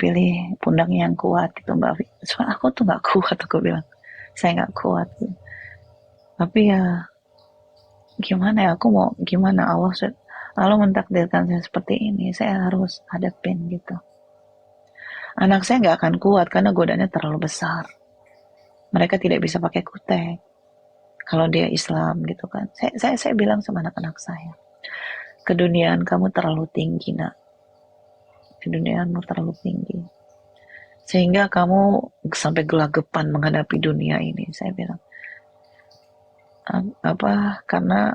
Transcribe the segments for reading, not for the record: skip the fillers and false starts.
pilih pundaknya yang kuat gitu Mbak Vi. Soalnya aku tuh nggak kuat, aku bilang saya nggak kuat gitu. Tapi ya gimana ya, aku mau gimana, Allah mentakdirkan saya seperti ini, saya harus hadapin gitu. Anak saya nggak akan kuat karena godaannya terlalu besar. Mereka tidak bisa pakai kutek kalau dia Islam gitu kan. Saya bilang sama anak-anak saya, keduniaan kamu terlalu tinggi nak, keduniaanmu terlalu tinggi sehingga kamu sampai gelagapan menghadapi dunia ini. Saya bilang apa, karena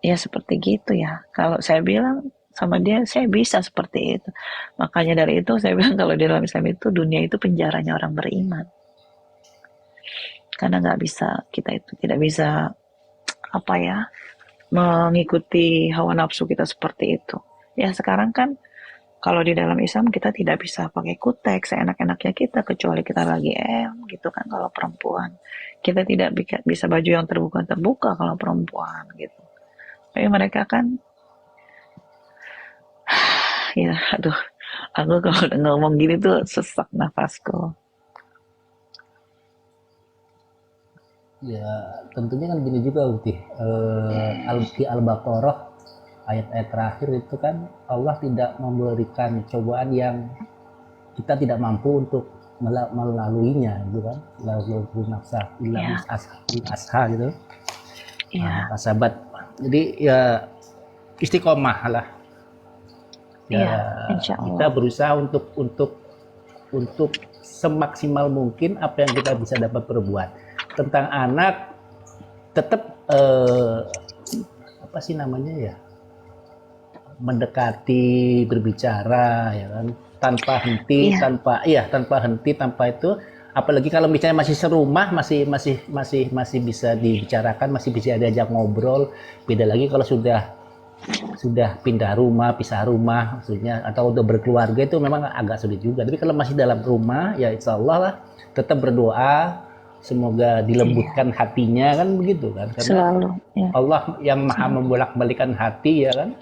ya seperti gitu ya. Kalau saya bilang sama dia, saya bisa seperti itu. Makanya dari itu saya bilang kalau di dalam Islam itu dunia itu penjaranya orang beriman. Karena nggak bisa, kita itu tidak bisa apa ya, mengikuti hawa nafsu kita seperti itu. Ya sekarang kan kalau di dalam Islam kita tidak bisa pakai kutek seenak-enaknya kita kecuali kita lagi gitu kan kalau perempuan. Kita tidak bisa baju yang terbuka-terbuka kalau perempuan gitu. Tapi mereka kan ya aduh, aku kalau udah ngomong gini tuh sesak nafasku. Ya tentunya kan gini juga Uti. Di Al-Baqarah ayat-ayat terakhir itu kan Allah tidak memberikan cobaan yang kita tidak mampu untuk melaluinya gitu kan. Lalu nafsa illa Ya, asha gitu. Nah, ya, maka sahabat, jadi ya istiqomah lah. Ya ya, insya kita Allah. berusaha untuk semaksimal mungkin apa yang kita bisa dapat perbuat. Tentang anak tetap apa sih namanya ya, mendekati, berbicara ya kan, Iya, tanpa henti, tanpa itu, apalagi kalau misalnya masih serumah, masih bisa dibicarakan, masih bisa diajak ngobrol. Beda lagi kalau sudah pindah rumah, pisah rumah maksudnya, atau udah berkeluarga, itu memang agak sulit juga. Tapi kalau masih dalam rumah ya insya Allah lah, tetap berdoa semoga iya, dilembutkan hatinya kan, begitu kan, karena selalu, ya, Allah yang maha selalu. membolak-balikan hati ya kan.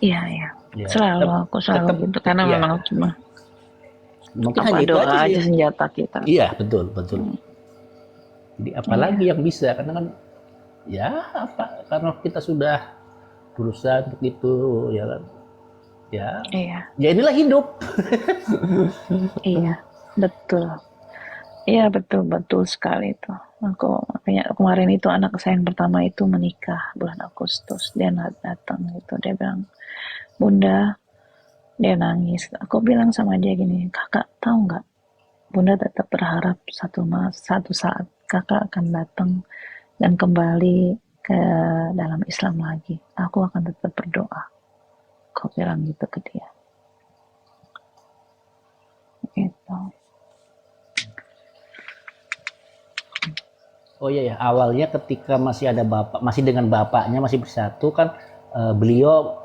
Iya, iya, Ya selalu tetap aku selalu tetap gitu karena ya, memang cuma mungkin apa hanya itu doa aja sih. aja senjata kita. Iya, betul betul. Jadi apalagi Iya, yang bisa, karena kan ya apa, karena kita sudah berusaha untuk itu ya kan, ya iya, ya inilah hidup. iya, betul. Iya betul betul sekali itu. Aku makanya kemarin itu anak saya yang pertama itu menikah bulan Agustus. Dia datang gitu. Dia bilang, Bunda, dia nangis. Aku bilang sama dia gini, kakak tahu nggak? Bunda tetap berharap satu saat kakak akan datang dan kembali ke dalam Islam lagi. Aku akan tetap berdoa. Aku bilang gitu ke dia. Gitu. Oh iya ya, awalnya ketika masih ada bapak, masih dengan bapaknya masih bersatu kan, beliau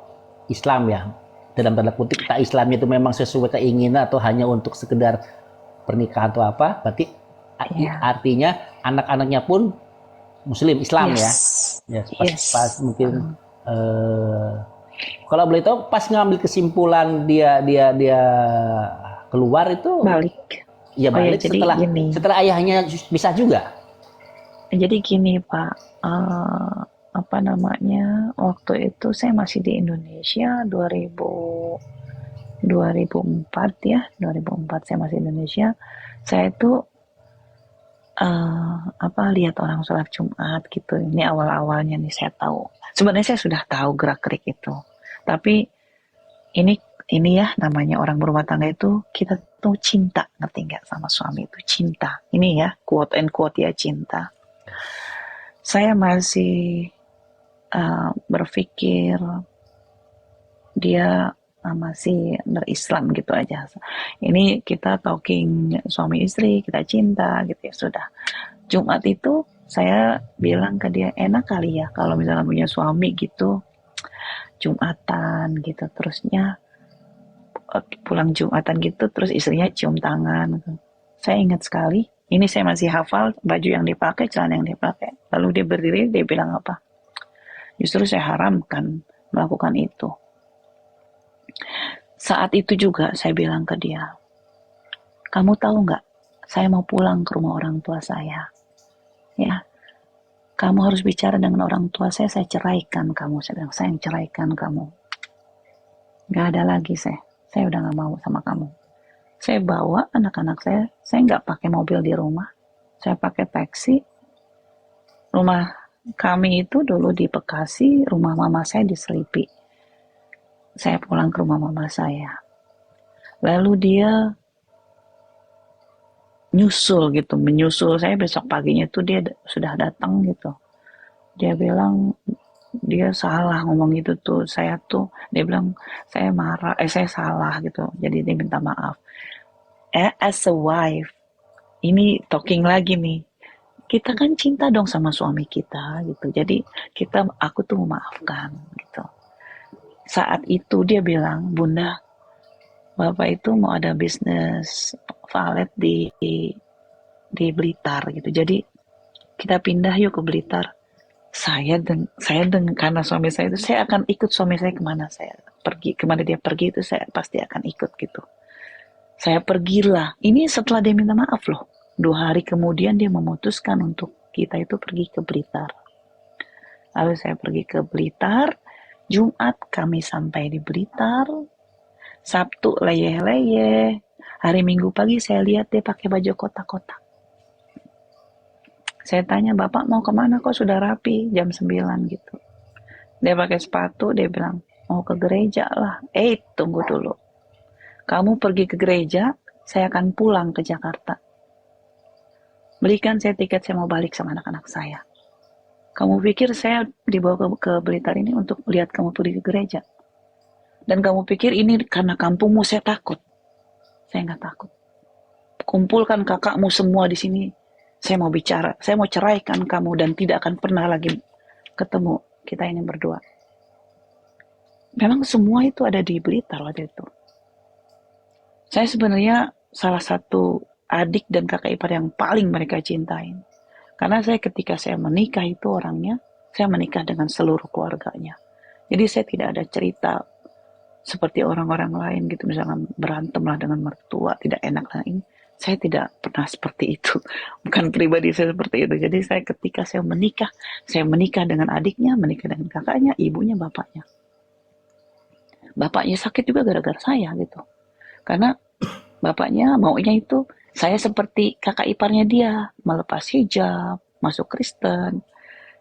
Islam ya. Dalam tanda kutip, tak Islamnya itu memang sesuai keinginan atau hanya untuk sekedar pernikahan atau apa? Berarti Iya. artinya anak-anaknya pun Muslim Islam ya. Yes. Ya pas Yes. mungkin, eh, kalau boleh tahu pas ngambil kesimpulan dia keluar itu, Balik. ya Oh ya, balik jadi setelah gini. setelah ayahnya bisa juga. Jadi gini Pak, apa namanya, waktu itu saya masih di Indonesia 2004 ya, 2004 saya masih di Indonesia. Saya itu apa, lihat orang sholat Jumat gitu. Ini awal-awalnya nih saya tahu. Sebenarnya saya sudah tahu gerak-gerik itu. Tapi ini ini ya namanya orang berumah tangga itu kita tuh cinta, ngerti nggak, sama suami itu cinta. Ini ya quote and quote ya, cinta. Saya masih berpikir dia masih berislam gitu aja. Ini kita talking suami istri, kita cinta gitu ya sudah. Jumat itu saya bilang ke dia, enak kali ya kalau misalnya punya suami gitu, Jumatan gitu, terusnya pulang Jumatan gitu, terus istrinya cium tangan gitu. Saya ingat sekali, ini saya masih hafal baju yang dipakai, celana yang dipakai. Lalu dia berdiri, dia bilang apa? Justru saya haramkan melakukan itu. Saat itu juga saya bilang ke dia, kamu tahu nggak, saya mau pulang ke rumah orang tua saya. Ya, kamu harus bicara dengan orang tua saya ceraikan kamu. Saya bilang, saya yang ceraikan kamu. Nggak ada lagi saya udah nggak mau sama kamu. Saya bawa anak-anak saya nggak pakai mobil di rumah, saya pakai taksi. Rumah kami itu dulu di Bekasi, rumah mama saya di Selipi. Saya pulang ke rumah mama saya. Lalu dia menyusul saya besok paginya itu dia sudah datang gitu. Dia bilang dia salah ngomong gitu tuh. Dia bilang saya marah, saya salah gitu. Jadi dia minta maaf. As a wife, ini talking lagi nih. Kita kan cinta dong sama suami kita gitu. Jadi aku tuh memaafkan gitu. Saat itu dia bilang, Bunda, Bapak itu mau ada bisnis valet di Blitar gitu. Jadi kita pindah yuk ke Blitar. Saya karena suami saya itu, saya akan ikut suami saya kemana dia pergi itu saya pasti akan ikut gitu. Saya pergilah. Ini setelah dia minta maaf loh. 2 hari kemudian dia memutuskan untuk kita itu pergi ke Blitar. Lalu saya pergi ke Blitar. Jumat kami sampai di Blitar. Sabtu leyeh-leyeh. Hari Minggu pagi saya lihat dia pakai baju kotak-kotak. Saya tanya, Bapak mau kemana kok sudah rapi? Jam 9 gitu. Dia pakai sepatu, dia bilang, mau ke gereja lah. Tunggu dulu. Kamu pergi ke gereja, saya akan pulang ke Jakarta. Belikan saya tiket, saya mau balik sama anak-anak saya. Kamu pikir saya dibawa ke Blitar ini untuk lihat kamu pergi ke gereja? Dan kamu pikir ini karena kampungmu saya takut? Saya nggak takut. Kumpulkan kakakmu semua di sini. Saya mau bicara. Saya mau ceraikan kamu dan tidak akan pernah lagi ketemu kita ini berdua. Memang semua itu ada di Blitar waktu itu. Saya sebenarnya salah satu adik dan kakak ipar yang paling mereka cintain. Karena ketika saya menikah itu orangnya, saya menikah dengan seluruh keluarganya. Jadi saya tidak ada cerita seperti orang-orang lain gitu, misalnya berantem lah dengan mertua, tidak enak lain. Saya tidak pernah seperti itu. Bukan pribadi saya seperti itu. Jadi ketika saya menikah dengan adiknya, menikah dengan kakaknya, ibunya, bapaknya. Bapaknya sakit juga gara-gara saya gitu. Karena bapaknya maunya itu saya seperti kakak iparnya dia, melepas hijab, masuk Kristen.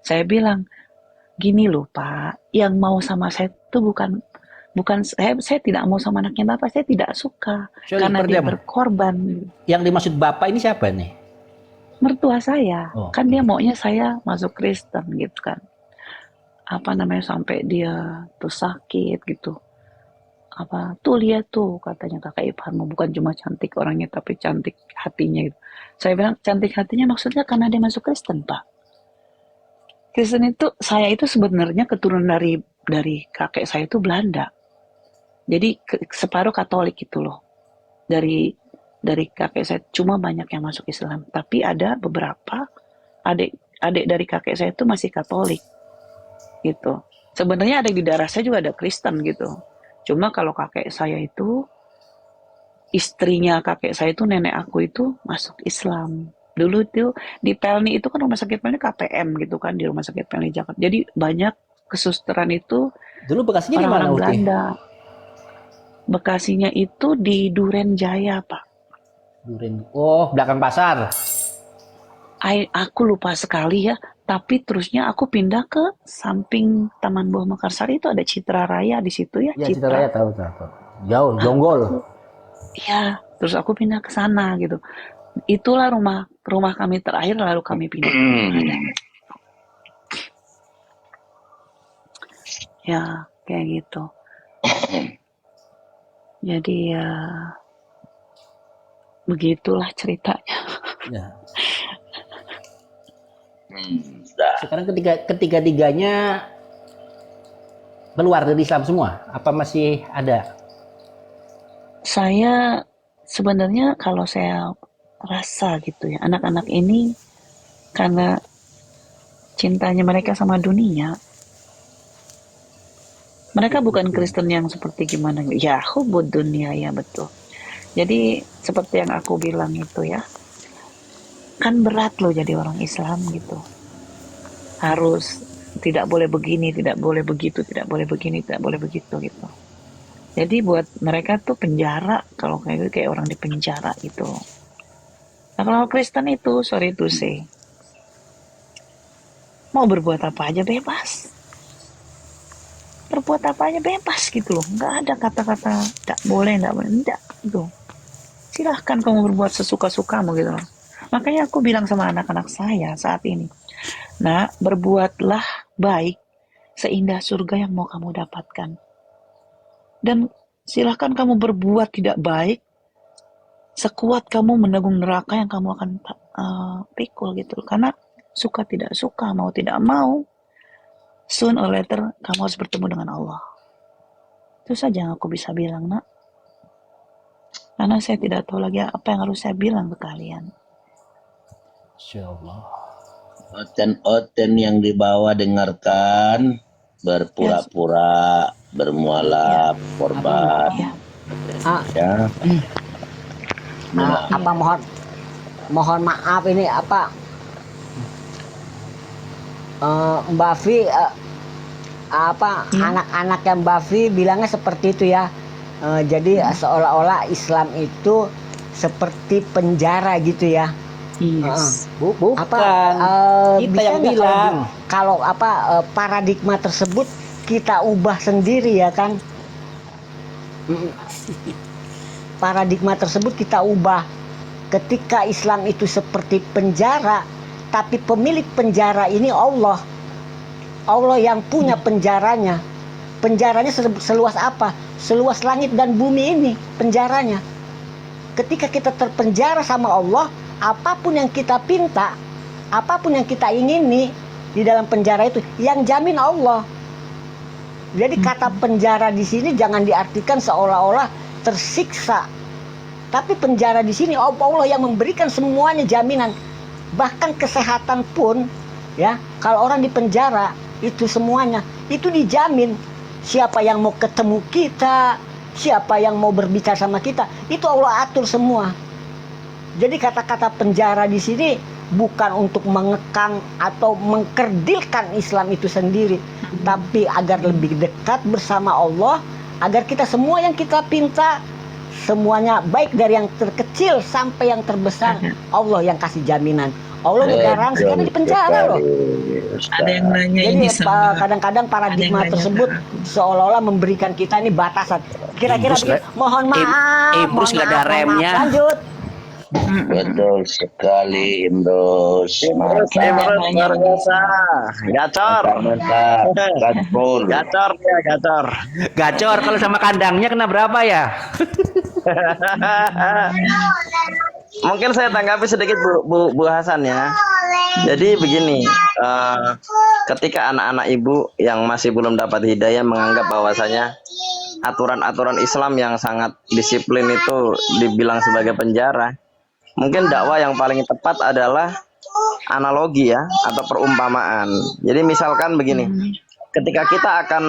Saya bilang, gini loh Pak, yang mau sama saya itu bukan saya tidak mau sama anaknya Bapak, saya tidak suka. Karena dia berkorban. Yang dimaksud Bapak ini siapa nih? Mertua saya. Kan dia maunya saya masuk Kristen gitu kan. Sampai dia tuh sakit gitu. Tuh lihat tuh katanya kakak iparmu bukan cuma cantik orangnya tapi cantik hatinya gitu. Saya bilang cantik hatinya maksudnya karena dia masuk Kristen Pak. Kristen itu saya itu sebenarnya keturunan dari kakek saya itu Belanda. Jadi separuh Katolik gitu loh. Dari kakek saya cuma banyak yang masuk Islam, tapi ada beberapa adik dari kakek saya itu masih Katolik gitu. Sebenarnya ada di daerah saya juga ada Kristen gitu. Cuma kalau kakek saya itu, istrinya kakek saya itu, nenek aku itu masuk Islam. Dulu itu di Pelni itu kan rumah sakit Pelni KPM gitu kan, di rumah sakit Pelni Jakarta. Jadi banyak kesusteran itu dulu Bekasinya di mana, Belanda. Bekasinya itu di Duren Jaya, Pak. Belakang pasar. Aku lupa sekali ya. Tapi terusnya aku pindah ke samping Taman Buah Mekarsari itu ada Citra Raya di situ ya. Ya, Citra Raya tahu. Jauh, Jonggol. Iya, terus aku pindah ke sana gitu. Itulah rumah kami terakhir, lalu kami pindah ke mana. Ya, kayak gitu. Jadi ya begitulah ceritanya. Ya. Sekarang ketiga-tiganya keluar dari Islam semua? Apa masih ada? Saya sebenarnya kalau saya rasa gitu ya, anak-anak ini karena cintanya mereka sama dunia, Mereka bukan Kristen yang seperti gimana, ya hubud dunia, ya betul. Jadi seperti yang aku bilang itu ya, kan berat loh jadi orang Islam gitu. Harus tidak boleh begini, tidak boleh begitu, tidak boleh begini, tidak boleh begitu gitu. Jadi buat mereka tuh penjara, kalau kayak gitu kayak orang di penjara gitu. Nah kalau Kristen itu, sorry to say, mau berbuat apa aja bebas. Berbuat apa aja bebas gitu loh. Nggak ada kata-kata tidak boleh, enggak gitu. Silahkan kamu berbuat sesuka-sukamu gitu loh. Makanya aku bilang sama anak-anak saya saat ini, nah berbuatlah baik seindah surga yang mau kamu dapatkan. Dan silahkan kamu berbuat tidak baik sekuat kamu menanggung neraka yang kamu akan pikul gitu. Karena suka tidak suka, mau tidak mau, soon or later kamu harus bertemu dengan Allah. Itu saja yang aku bisa bilang, nak. Karena saya tidak tahu lagi apa yang harus saya bilang ke kalian. Insyaallah. Oten-oten yang dibawa dengarkan, berpura-pura bermualaf korban. Ya, Ya. Apa mohon maaf ini apa Mbak Vi apa anak-anak yang Mbak Vi bilangnya seperti itu ya. Jadi seolah-olah Islam itu seperti penjara gitu ya. yes. Bukan. Apa Kita bisa yang nggak bilang. kalau apa paradigma tersebut kita ubah sendiri ya kan? Paradigma tersebut kita ubah. Ketika Islam itu seperti penjara, tapi pemilik penjara ini Allah. Allah yang punya penjaranya. Penjaranya seluas apa? Seluas langit dan bumi ini penjaranya. Ketika kita terpenjara sama Allah, apapun yang kita pinta, apapun yang kita ingini di dalam penjara itu, yang jamin Allah. Jadi kata penjara di sini jangan diartikan seolah-olah tersiksa. Tapi penjara di sini Allah yang memberikan semuanya jaminan. Bahkan kesehatan pun ya, kalau orang di penjara itu semuanya itu dijamin. Siapa yang mau ketemu kita, siapa yang mau berbicara sama kita, itu Allah atur semua. Jadi kata-kata penjara di sini bukan untuk mengekang atau mengkerdilkan Islam itu sendiri, tapi agar lebih dekat bersama Allah, agar kita semua yang kita pinta, semuanya baik dari yang terkecil sampai yang terbesar, Allah yang kasih jaminan. Allah garansi karena di penjara loh. Ada yang nanya Jadi ini sama kadang-kadang paradigma ada yang tersebut nanya ke seolah-olah memberikan kita ini batasan. Kira-kira Imbus mohon maaf, Imbus nggak ada remnya. Lanjut. Betul sekali, Imros. Imros luar biasa. Gacor. Mantap, Gaspol. Gacor ya, gacor. Gacor kalau sama kandangnya kena berapa ya? Mungkin saya tanggapi sedikit Bu Hasan ya. Jadi begini, ketika anak-anak ibu yang masih belum dapat hidayah menganggap bahwasanya aturan-aturan Islam yang sangat disiplin itu dibilang sebagai penjara, mungkin dakwah yang paling tepat adalah analogi ya, atau perumpamaan. Jadi misalkan begini, ketika kita akan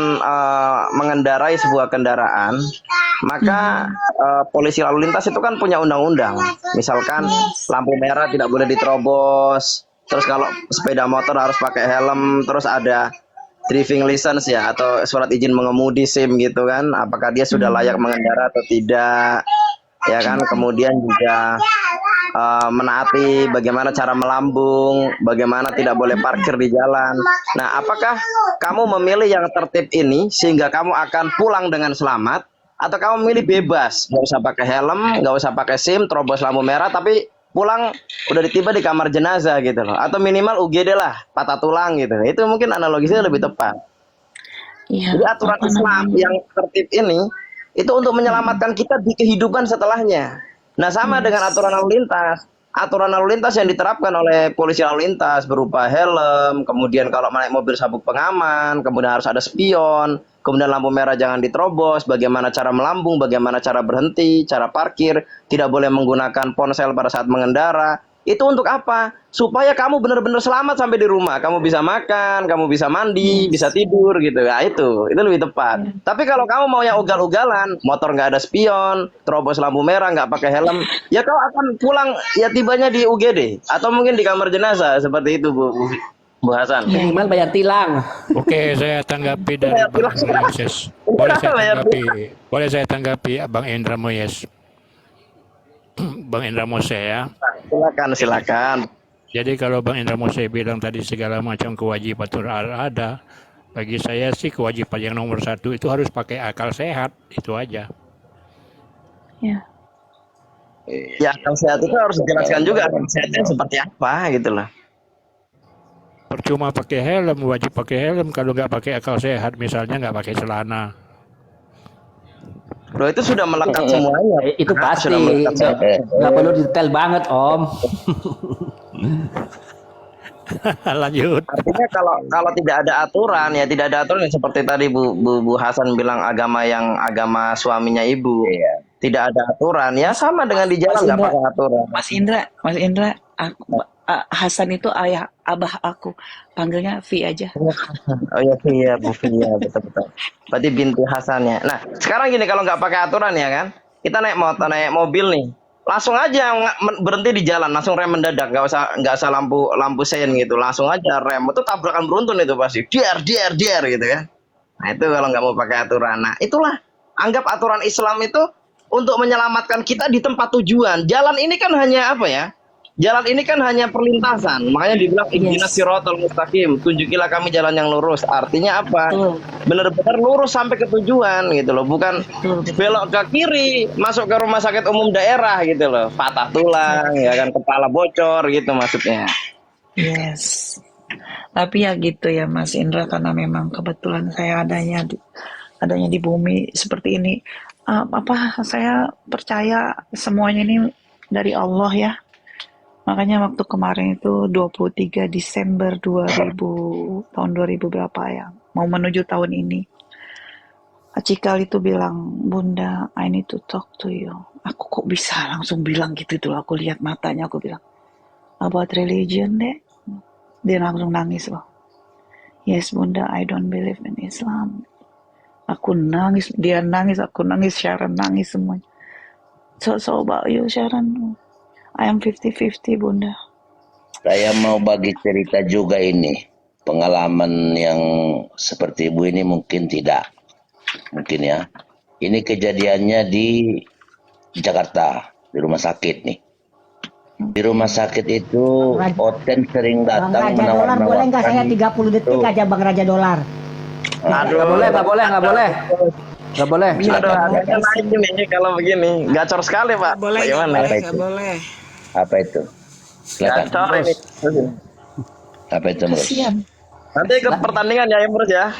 mengendarai sebuah kendaraan, maka polisi lalu lintas itu kan punya undang-undang. Misalkan lampu merah tidak boleh diterobos, terus kalau sepeda motor harus pakai helm, terus ada driving license ya, atau surat izin mengemudi SIM gitu kan, apakah dia sudah layak mengendara atau tidak, ya kan. Kemudian juga menaati bagaimana cara melambung, bagaimana tidak boleh parkir di jalan. Nah, apakah kamu memilih yang tertib ini sehingga kamu akan pulang dengan selamat, atau kamu memilih bebas, nggak usah pakai helm, nggak usah pakai SIM, terobos lampu merah, tapi pulang udah ditiba di kamar jenazah gitu loh, atau minimal UGD lah, patah tulang gitu. Itu mungkin analogisnya lebih tepat. Iya, Jadi aturan Islam yang tertib ini itu untuk menyelamatkan kita di kehidupan setelahnya. Nah, sama dengan aturan lalu lintas. Aturan lalu lintas yang diterapkan oleh polisi lalu lintas berupa helm, kemudian kalau naik mobil sabuk pengaman, kemudian harus ada spion, kemudian lampu merah jangan diterobos, bagaimana cara melambung, bagaimana cara berhenti, cara parkir, tidak boleh menggunakan ponsel pada saat mengendara. Itu untuk apa? Supaya kamu benar-benar selamat sampai di rumah. Kamu bisa makan, kamu bisa mandi, bisa tidur gitu. Ya itu lebih tepat. Tapi kalau kamu mau yang ugal-ugalan, motor nggak ada spion, terobos lampu merah, nggak pakai helm, ya kau akan pulang ya tibanya di UGD atau mungkin di kamar jenazah seperti itu, Bu Hasan. Minimal bayar tilang. Oke, saya tanggapi dari Bang Indra Moyes. Boleh saya tanggapi Bang Indra Moyes. Bang Indra Moyes ya. Silakan. Jadi kalau Bang Indra Moyes bilang tadi segala macam kewajiban itu ada, bagi saya sih kewajiban yang nomor 1 itu harus pakai akal sehat, itu aja. Ya. Ya akal sehat itu harus dijelaskan juga akal sehatnya seperti apa gitu loh. Percuma pakai helm, wajib pakai helm kalau nggak pakai akal sehat, misalnya nggak pakai celana. Loh itu sudah melekat semuanya. Itu pasti. Sudah melekat semuanya. Nggak perlu detail banget, Om. Lanjut. Artinya kalau tidak ada aturan ya tidak ada aturan seperti tadi Bu Hasan bilang agama suaminya ibu. Tidak ada aturan ya sama dengan di jalan nggak pakai aturan. Mas Indra, Hasan itu abah aku, panggilnya Vi aja. Oh iya Bu Fia betul. Berarti binti Hasannya. Nah sekarang gini kalau nggak pakai aturan ya kan, kita naik mobil nih, langsung aja berhenti di jalan, langsung rem mendadak, nggak usah lampu sein gitu, langsung aja rem, itu tabrakan beruntun itu pasti, diar gitu ya. Nah itu kalau nggak mau pakai aturan. Nah itulah anggap aturan Islam itu untuk menyelamatkan kita di tempat tujuan. Jalan ini kan hanya apa ya? Jalan ini kan hanya perlintasan. Makanya dibilang ihdinas siratal mustaqim, tunjukilah kami jalan yang lurus. Artinya apa? Benar-benar lurus sampai ke tujuan gitu loh, bukan belok ke kiri, masuk ke rumah sakit umum daerah gitu loh, patah tulang, ya kan, kepala bocor gitu maksudnya. Yes. Tapi ya gitu ya Mas Indra, karena memang kebetulan saya adanya di bumi seperti ini. Saya percaya semuanya ini dari Allah ya. Makanya waktu kemarin itu 23 Desember tahun 2000 berapa ya, mau menuju tahun ini, Cikal itu bilang, Bunda, I need to talk to you. Aku kok bisa langsung bilang gitu tuh, aku lihat matanya, aku bilang, about religion deh. Dia langsung nangis loh. Yes Bunda, I don't believe in Islam. Aku nangis, dia nangis, aku nangis, Sharon nangis semuanya. So about you Sharon, I am 50-50 Bunda. Saya mau bagi cerita juga ini. Pengalaman yang seperti ibu ini mungkin tidak. Mungkin ya. Ini kejadiannya di Jakarta, di rumah sakit nih. Di rumah sakit itu Oten sering Bang datang Raja Dolar, boleh nggak saya 30 detik aja Bang Raja Dolar? Aduh, Nggak boleh. aduh, harganya naik ini kalau begini, gacor sekali Pak. Boleh, Bagaimana? nggak boleh. Apa itu? Silakan. Gacor ini. Apa itu, Bros? Kasihan. Nanti ikut pertandingan ya Imrus ya.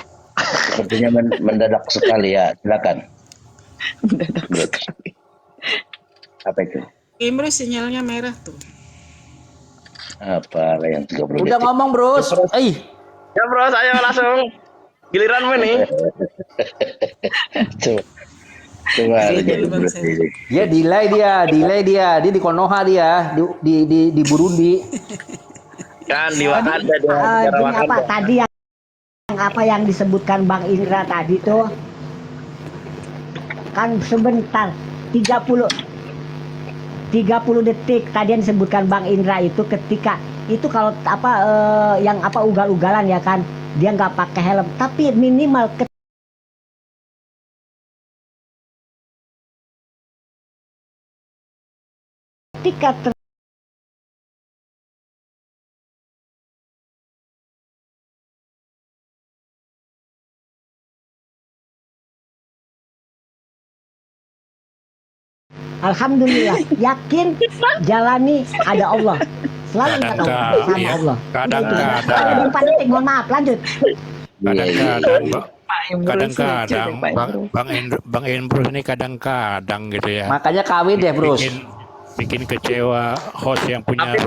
Sepertinya mendadak sekali ya. Silakan. Mendadak sekali. Apa itu? Imrus sinyalnya merah tuh. Apa yang 30 Udah detik? ngomong, Bros. Ya Bros, ayo langsung. Giliranmu nih. Coba Dulu Bang Sen. Dia delay dia di Konoha dia, di Burundi. Kan di Wakanda dia. Negara Gini Wakanda. apa tadi yang disebutkan Bang Indra tadi tuh kan sebentar 30 detik tadi yang disebutkan Bang Indra itu ketika itu kalau yang ugal-ugalan ya kan dia nggak pakai helm tapi minimal ketika Alhamdulillah yakin jalani ada Allah selalu ingat Allah sama Iya. Allah. Kadang-kadang. Ada 4 detik, mohon maaf lanjut. Kadang-kadang Pak Imrus kadang-kadang lucu deh, Pak Imrus. Bang Imrus ini kadang-kadang gitu ya Makanya kawin deh, Bros. bikin kecewa host yang punya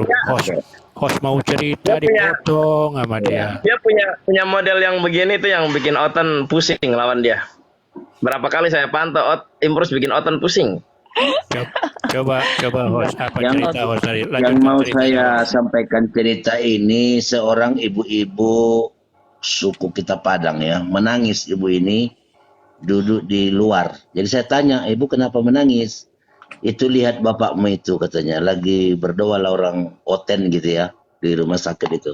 host mau cerita dipotong sama dia. Dia punya model yang begini tuh yang bikin Oten pusing lawan dia. Berapa kali saya pantau Imrus bikin Oten pusing. coba host apa Yang cerita host tadi? yang Lanjutkan mau ceritanya saya host. sampaikan cerita ini seorang ibu-ibu suku kita Padang ya, menangis ibu ini duduk di luar. Jadi saya tanya, ibu kenapa menangis? Itu lihat bapakmu itu katanya lagi berdoa lah orang oten gitu ya di rumah sakit itu.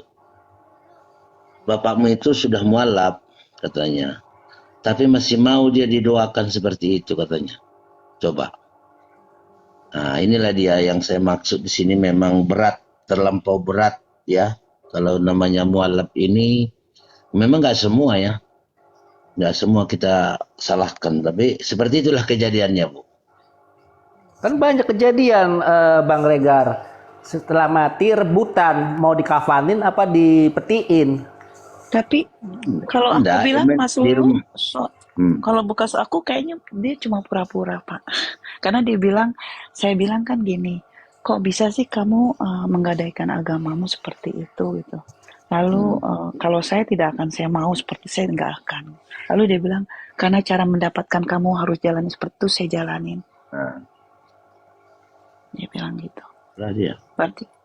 Bapakmu itu sudah mualaf katanya, tapi masih mau dia didoakan seperti itu katanya. Coba. Nah, inilah dia yang saya maksud di sini memang berat, terlampau berat ya. Kalau namanya mualaf ini memang nggak semua ya, nggak semua kita salahkan, tapi seperti itulah kejadiannya, Bu. Kan banyak kejadian Bang Regar. Setelah mati rebutan mau dikafanin apa dipetiin. Tapi kalau aku Enggak, bilang Mas di Lulu, rumah. kalau bekas aku kayaknya dia cuma pura-pura Pak. Karena dia bilang, saya bilang kan gini, kok bisa sih kamu menggadaikan agamamu seperti itu gitu. Lalu kalau saya tidak akan, saya mau seperti saya nggak akan. Lalu dia bilang, karena cara mendapatkan kamu harus jalani seperti itu, saya jalanin. Nah, Dia bilang gitu. lah dia.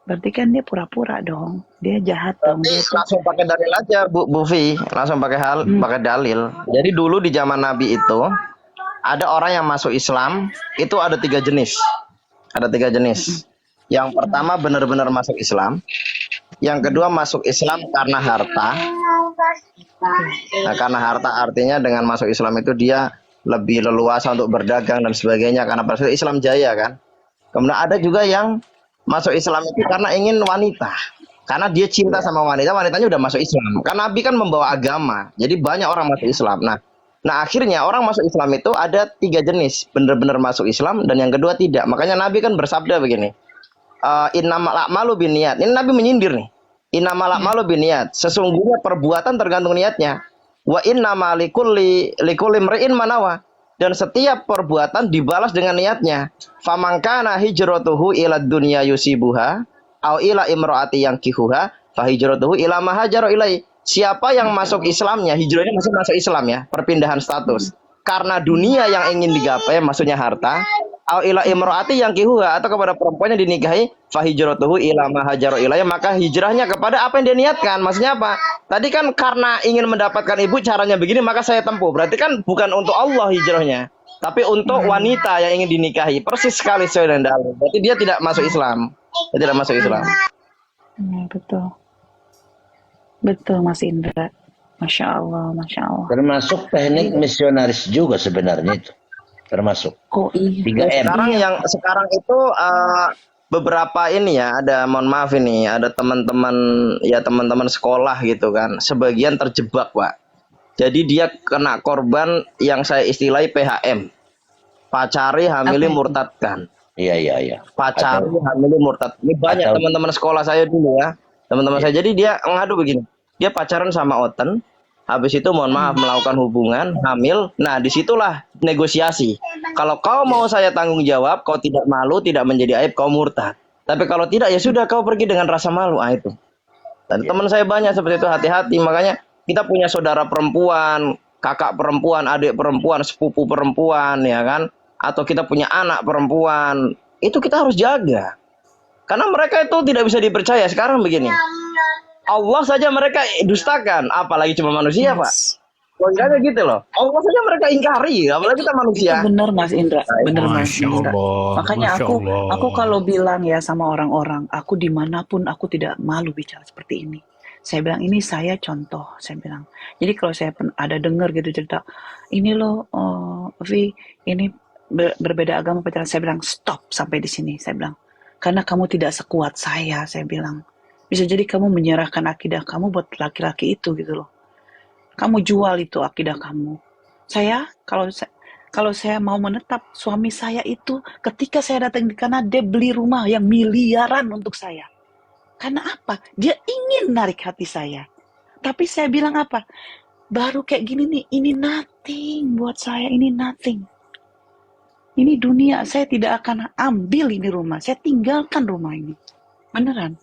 Berarti kan dia pura-pura dong. Dia jahat dong. Tapi Dia tuh. langsung pakai dalil aja Bu Vi, langsung pakai dalil. Jadi dulu di zaman Nabi itu ada orang yang masuk Islam itu ada 3 jenis. Ada 3 jenis. Yang pertama benar-benar masuk Islam. Yang kedua masuk Islam karena harta. Nah, karena harta artinya dengan masuk Islam itu dia lebih leluasa untuk berdagang dan sebagainya karena pada saat itu Islam jaya kan. Kemudian ada juga yang masuk Islam itu karena ingin wanita. Karena dia cinta sama wanita, wanitanya udah masuk Islam. Karena Nabi kan membawa agama. Jadi banyak orang masuk Islam. Nah akhirnya orang masuk Islam itu ada 3 jenis. Benar-benar masuk Islam dan yang kedua tidak. Makanya Nabi kan bersabda begini. Innamal a'malu binniyat. Ini Nabi menyindir nih. Innamal a'malu binniyat. Sesungguhnya perbuatan tergantung niatnya. Wa innama likulli imri'in manawa. Dan setiap perbuatan dibalas dengan niatnya. Famangkana hijratuhu ila dunya yusibuha au ila imraati yankihuha fa hijratuhu ila ma hajara ilai. Siapa yang masuk Islamnya, hijrahnya masuk Islam ya, perpindahan status. Karena dunia yang ingin digapai, maksudnya harta, au ila imraati yankihuha atau kepada perempuan yang dinikahi, fa hijratuhu ila ma hajara ilai, maka hijrahnya kepada apa yang dia niatkan. Maksudnya apa? Tadi kan karena ingin mendapatkan ibu caranya begini maka saya tempuh. Berarti kan bukan untuk Allah hijrahnya, tapi untuk wanita yang ingin dinikahi. Persis sekali sesuai dengan dalil. Berarti dia tidak masuk Islam. Dia tidak masuk Islam. Ya, betul. Betul Mas Indra. Masya Allah, Masya Allah. Termasuk teknik misionaris juga sebenarnya itu. Termasuk. Oh iya. 3M. Sekarang itu beberapa ini ya, ada mohon maaf ini, ada teman-teman sekolah gitu kan, sebagian terjebak Pak. Jadi dia kena korban yang saya istilahi PHM, pacari hamili murtadkan. Iya. Pacari hamili murtad. Ini banyak teman-teman sekolah saya dulu ya, teman-teman saya. Jadi dia ngadu begini, dia pacaran sama oten, habis itu mohon maaf melakukan hubungan hamil. Nah disitulah negosiasi. Kalau kau mau saya tanggung jawab, kau tidak malu, tidak menjadi aib, kau murtad. Tapi kalau tidak ya sudah kau pergi dengan rasa malu. Itu. Dan teman saya banyak seperti itu, hati-hati. Makanya kita punya saudara perempuan, kakak perempuan, adik perempuan, sepupu perempuan ya kan, atau kita punya anak perempuan. Itu kita harus jaga. Karena mereka itu tidak bisa dipercaya. Sekarang begini. Allah saja mereka dustakan, apalagi cuma manusia, Pak. Logikanya gitu loh. Allah saja mereka ingkari, apalagi kita manusia. Itu benar Mas Indra, benar Mas Masya Indra. Allah, Makanya Masya Allah. aku kalau bilang ya sama orang-orang, aku dimanapun aku tidak malu bicara seperti ini. Saya bilang ini saya contoh, saya bilang. Jadi kalau saya ada dengar gitu cerita, ini loh, Vi, ini berbeda agama pacaran, saya bilang stop sampai di sini, saya bilang. Karena kamu tidak sekuat saya bilang. Bisa jadi kamu menyerahkan akidah kamu buat laki-laki itu gitu loh. Kamu jual itu akidah kamu. Saya kalau saya mau menetap, suami saya itu ketika saya datang di Kanada, dia beli rumah yang miliaran untuk saya. Karena apa? Dia ingin narik hati saya. Tapi saya bilang apa? Baru kayak gini nih, ini nothing buat saya, ini nothing. Ini dunia, saya tidak akan ambil ini rumah. Saya tinggalkan rumah ini. Beneran.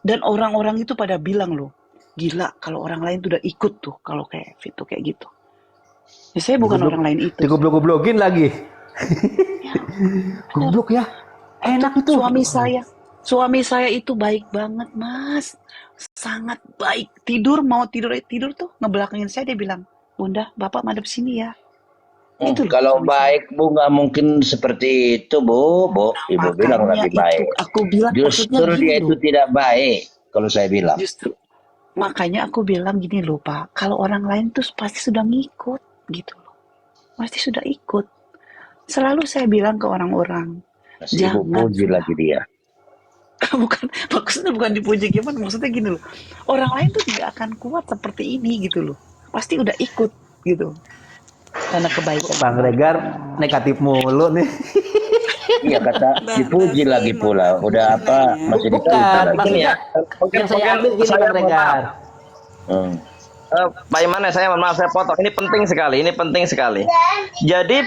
Dan orang-orang itu pada bilang loh, gila kalau orang lain tuh udah ikut tuh kalau kayak itu kayak gitu. Ya, saya bukan orang lain itu. Digoblok-goblokin lagi. Goblok ya. enak itu. Suami saya itu baik banget, Mas. Sangat baik. Mau tidur tuh ngebelakangin saya, dia bilang, "Bunda, Bapak madep sini ya." Itu loh Kalau suami saya. baik Bu nggak mungkin seperti itu Bu. Ibu bilang Makanya lebih itu baik. aku bilang, maksudnya Justru gini dia itu loh. tidak baik kalau saya bilang. Justru makanya aku bilang gini loh, Pak. Kalau orang lain tuh pasti sudah ngikut gitu loh. Pasti sudah ikut. Selalu saya bilang ke orang-orang, Masih Ibu jangan puji sudah. lagi dia. Maksudnya bukan dipuji gimana, maksudnya gini loh. Orang lain tuh tidak akan kuat seperti ini gitu loh. Pasti udah ikut gitu. Karena kebaikan. Bang Regar negatif mulu nih. Iya kata dipuji lagi pula. Udah apa masih dipuji Bukan, lagi. maksudnya yang saya ambil gini Bang Regar. Hmm. Pak Imane, saya mohon maaf saya potong. Ini penting sekali. Jadi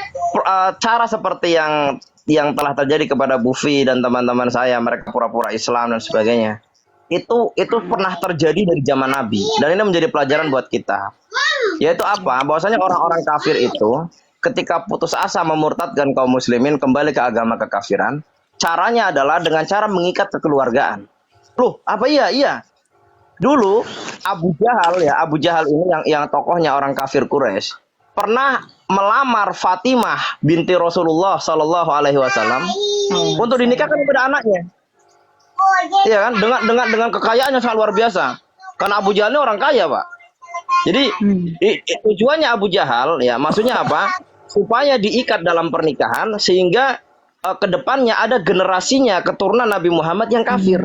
cara seperti yang telah terjadi kepada Bufi dan teman-teman saya, mereka pura-pura Islam dan sebagainya. Itu pernah terjadi dari zaman Nabi, dan ini menjadi pelajaran buat kita. Yaitu apa? Bahwasanya orang-orang kafir itu ketika putus asa memurtadkan kaum muslimin kembali ke agama kekafiran, caranya adalah dengan cara mengikat kekeluargaan. Loh, apa iya? Iya. Dulu Abu Jahal ini yang tokohnya orang kafir Quraisy pernah melamar Fatimah binti Rasulullah Shallallahu Alaihi Wasallam untuk dinikahkan kepada anaknya. Iya kan? Dengan kekayaan yang sangat luar biasa. Karena Abu Jahal ini orang kaya, Pak. Jadi tujuannya Abu Jahal ya, maksudnya apa? Supaya diikat dalam pernikahan sehingga kedepannya ada generasinya keturunan Nabi Muhammad yang kafir.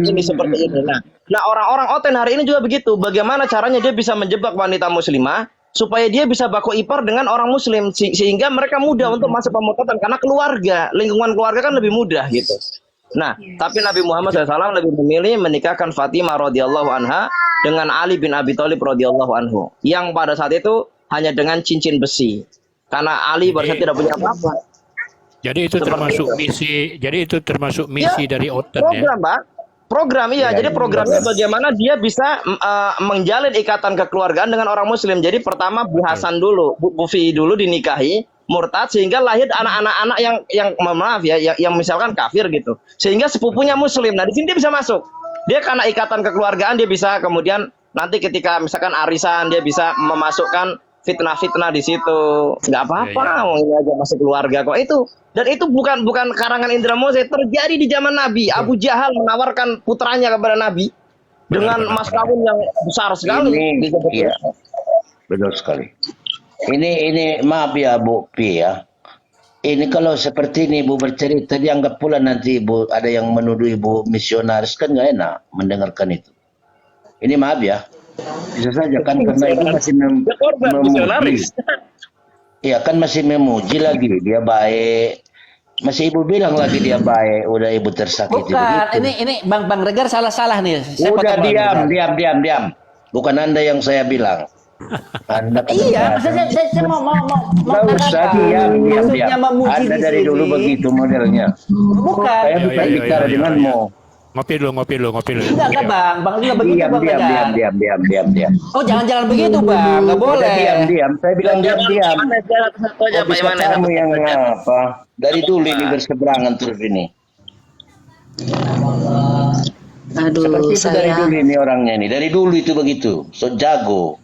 Ini seperti ini. Nah orang-orang Oten hari ini juga begitu. Bagaimana caranya dia bisa menjebak wanita muslimah supaya dia bisa baku ipar dengan orang muslim sehingga mereka mudah untuk masuk pemotretan karena lingkungan keluarga kan lebih mudah gitu. Nah, tapi Nabi Muhammad SAW lebih memilih menikahkan Fatimah radhiyallahu anha dengan Ali bin Abi Thalib radhiyallahu anhu yang pada saat itu hanya dengan cincin besi karena Ali pada saat tidak punya apa-apa. Jadi itu termasuk misi dari Oten ya. Program, Pak. Program iya. Jadi programnya bagaimana dia bisa menjalin ikatan kekeluargaan dengan orang muslim. Jadi pertama Bu Hasan dulu, Bu Fi dulu dinikahi murtad sehingga lahir anak-anak yang maaf ya yang misalkan kafir gitu. Sehingga sepupunya muslim. Nah, di sini dia bisa masuk. Dia karena ikatan kekeluargaan dia bisa kemudian nanti ketika misalkan arisan dia bisa memasukkan fitnah-fitnah di situ. Nggak apa-apa, ini aja masuk keluarga kok itu. Dan itu bukan karangan Indra Mose, terjadi di zaman Nabi. Abu Jahal menawarkan putranya kepada Nabi dengan mas kawin yang besar sekali. Iya, betul sekali. Ini maaf ya Bu Pi ya. Ini kalau seperti ini Ibu bercerita dianggap pula nanti Ibu ada yang menuduh Ibu misionaris, kan nggak enak mendengarkan itu. Ini maaf ya. Bisa saja kan karena Ibu masih memuji. Iya kan masih memuji lagi dia baik. Masih Ibu bilang lagi dia baik, udah Ibu tersakiti. Bukan, ini Bang Regar salah nih. Udah diam. Bukan Anda yang saya bilang. Anda kan iya, maksudnya saya mau nggak usah diam. Anda dari dulu begitu modelnya. Bukan. Saya bisa bicara denganmu. Ngopi dulu. Enggak Bang juga begitu Bang Regar. Diam. Oh jangan begitu Bang, nggak boleh. Diam. Saya bilang diam. Satu aja Pak Imane. Kamu yang apa? Dari dulu ini berseberangan terus ini. Aduh, Seperti itu dari saya dulu ini orangnya ini. Dari dulu itu begitu. So jago.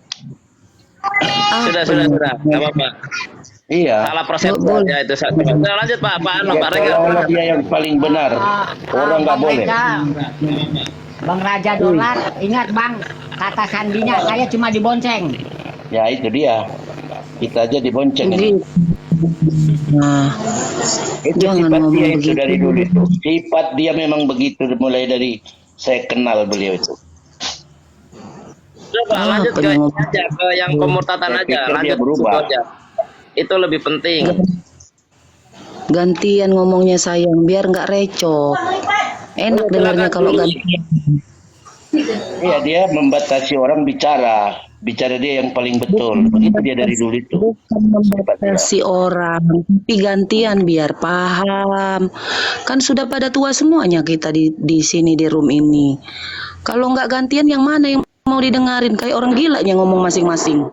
Sudah, nggak apa-apa. Iya. Salah persepsi aja itu. Nah, lanjut Pak Regar. Kalau dia yang paling benar, orang nggak boleh. Bang Raja Dolar, ingat Bang, kata sandinya saya cuma dibonceng. Ya itu dia. Kita aja dibonceng ini. nah, Itu jangan sifat ngomong dia itu begitu. dari dulu itu. Sifat dia memang begitu mulai dari saya kenal beliau itu. Coba lanjut ke yang pemurtatan Saya aja. pikir dia Lanjut berubah. aja. Itu lebih penting. Gantian ngomongnya sayang biar nggak recok. Enak dengarnya kalau gantian. Iya dia membatasi orang bicara dia yang paling betul. Begitu dia dari dulu itu. Membatasi orang, tapi gantian biar paham. Kan sudah pada tua semuanya kita di sini di room ini. Kalau nggak gantian yang mana yang mau didengarin? Kayak orang gila yang ngomong masing-masing.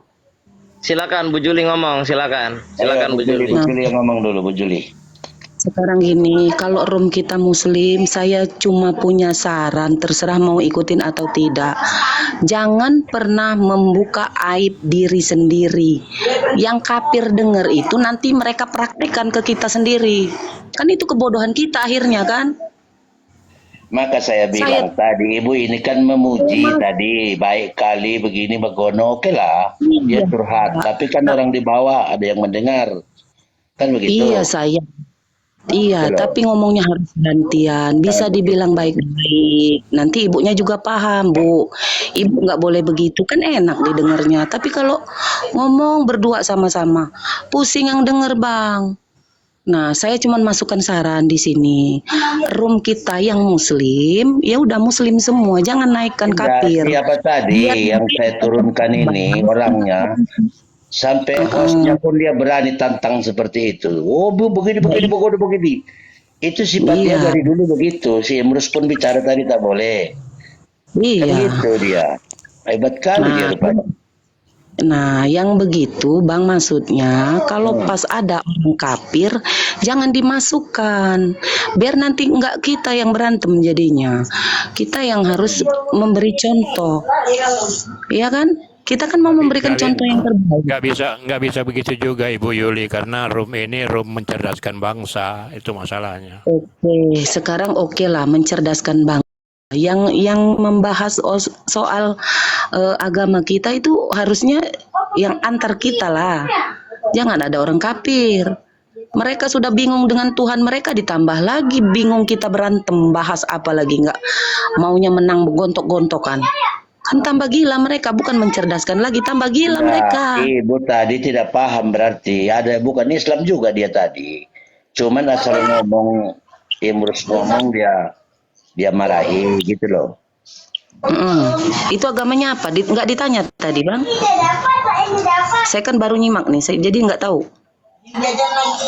Silakan Bu Juli ngomong, silakan Ayo, Bu Juli. Bu Juli yang ngomong dulu Bu Juli. Sekarang gini, kalau room kita muslim, saya cuma punya saran, terserah mau ikutin atau tidak. Jangan pernah membuka aib diri sendiri. Yang kafir dengar itu nanti mereka praktekkan ke kita sendiri. Kan itu kebodohan kita akhirnya kan? Maka saya bilang tadi, Ibu ini kan memuji tadi, baik kali begini begono, oke lah, dia curhat. Tapi kan orang di bawah ada yang mendengar, kan begitu. Iya saya. Iya, Betul. tapi ngomongnya harus gantian. Bisa dibilang baik-baik. Nanti ibunya juga paham, Bu. Ibu nggak boleh begitu, kan enak didengarnya. Tapi kalau ngomong berdua sama-sama, pusing yang denger, Bang. Nah, saya cuma masukkan saran di sini. Room kita yang muslim, ya udah muslim semua, jangan naikkan kafir. Siapa tadi yang saya turunkan ini orangnya, sampai hostnya pun dia berani tantang seperti itu. Oh, Bu, begini, begini. Itu sifatnya dari dulu begitu. Si Emrus pun bicara tadi tak boleh. Kan gitu dia. Hebat kali dia rupanya. Nah, yang begitu, Bang, maksudnya kalau pas ada orang kafir, jangan dimasukkan. Biar nanti enggak kita yang berantem jadinya. Kita yang harus memberi contoh. Iya kan? Kita kan mau memberikan contoh yang terbaik. Nggak bisa begitu juga Ibu Yuli, karena room ini room mencerdaskan bangsa, itu masalahnya. Oke, sekarang oke lah mencerdaskan bangsa. Yang membahas soal agama kita itu harusnya yang antar kita lah. Jangan ada orang kafir. Mereka sudah bingung dengan Tuhan mereka, ditambah lagi bingung kita berantem bahas apa lagi, nggak maunya menang gontok-gontokan. Kan tambah gila mereka, bukan mencerdaskan lagi, tambah gila mereka. Ibu tadi tidak paham berarti. Ada bukan Islam juga dia tadi. Cuman asal ngomong, Emrus ngomong dia marahi gitu loh. Itu agamanya apa? Nggak ditanya tadi, Bang. Saya kan baru nyimak nih, jadi nggak tahu.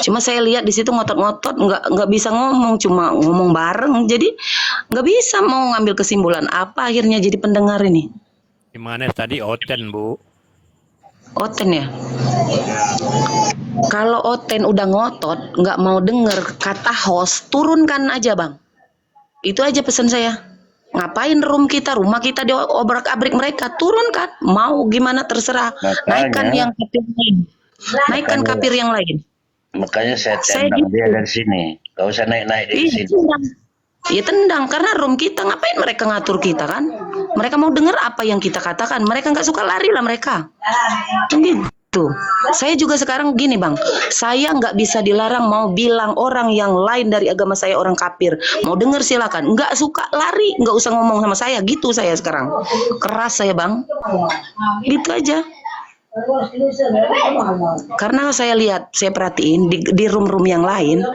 Cuma saya lihat di situ ngotot-ngotot, nggak bisa ngomong, cuma ngomong bareng. Jadi nggak bisa mau ngambil kesimpulan apa akhirnya jadi pendengar ini. Gimana tadi Oten, Bu? Oten ya. Kalau Oten udah ngotot, nggak mau denger kata host, turunkan aja, Bang. Itu aja pesan saya. Ngapain rumah kita diobrak-abrik mereka, turunkan. Mau gimana terserah. Naikkan yang kafir lain. Naikkan kafir yang lain. Makanya saya tendang dia dari sini. Gak usah naik-naik dari sini. Ya tendang, karena room kita, ngapain mereka ngatur kita kan? Mereka mau dengar apa yang kita katakan. Mereka nggak suka, lari lah mereka. Gitu. Saya juga sekarang gini, Bang. Saya nggak bisa dilarang mau bilang orang yang lain dari agama saya orang kafir. Mau dengar silakan. Nggak suka, lari. Nggak usah ngomong sama saya. Gitu saya sekarang. Keras saya, Bang. Gitu aja. Karena saya lihat, saya perhatiin di room-room yang lain,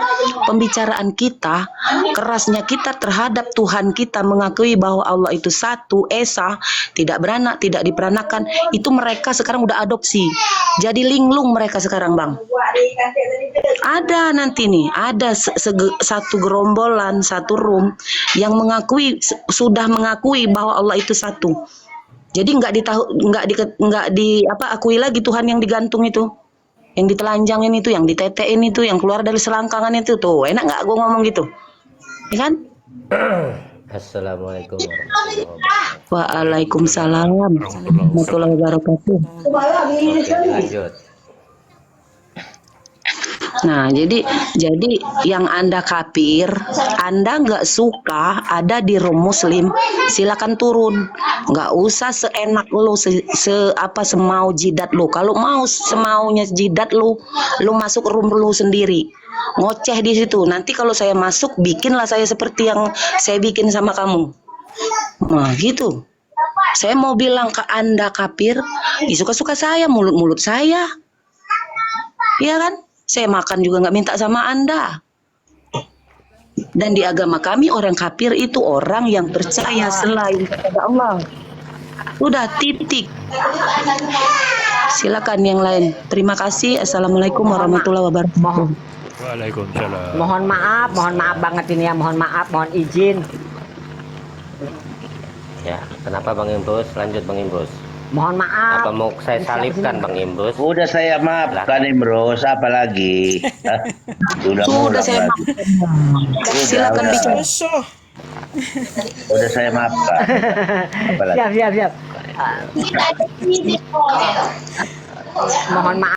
pembicaraan kita, kerasnya kita terhadap Tuhan kita, mengakui bahwa Allah itu satu, esa, tidak beranak, tidak diperanakan, itu mereka sekarang udah adopsi. Jadi linglung mereka sekarang, Bang. Ada nanti nih, ada satu gerombolan, satu room yang sudah mengakui bahwa Allah itu satu. Jadi nggak akui lagi Tuhan yang digantung itu, yang ditelanjangin itu, yang ditetein itu, yang keluar dari selangkangan itu. Tuh enak nggak gue ngomong gitu, ya kan? Assalamualaikum warahmatullahi wabarakatuh. Waalaikumsalam warahmatullahi wabarakatuh. Oke, lanjut. Nah, jadi yang Anda kafir, Anda nggak suka ada di room muslim, silakan turun. Nggak usah seenak lu, semau jidat lu. Kalau mau semaunya jidat lu masuk room lu sendiri. Ngoceh di situ. Nanti kalau saya masuk, bikinlah saya seperti yang saya bikin sama kamu. Nah, gitu. Saya mau bilang ke Anda kafir, ya suka-suka saya, mulut-mulut saya. Iya kan? Saya makan juga nggak minta sama Anda. Dan di agama kami orang kafir itu orang yang percaya selain kepada Allah. Udah titik. Silakan yang lain. Terima kasih. Assalamualaikum warahmatullahi wabarakatuh. Waalaikumsalam. Mohon maaf banget ini ya, mohon maaf, mohon izin. Ya, kenapa Bang Imbrus? Lanjut Bang Imbrus. Mohon maaf. Apa mau saya salibkan Bang Imrus? Udah saya maafkan Imrus, apalagi? Sudah Sudah saya lagi. maafkan. Silakan udah. bicara. Susu. Udah saya maafkan. Apalagi? Siap. Mohon maaf.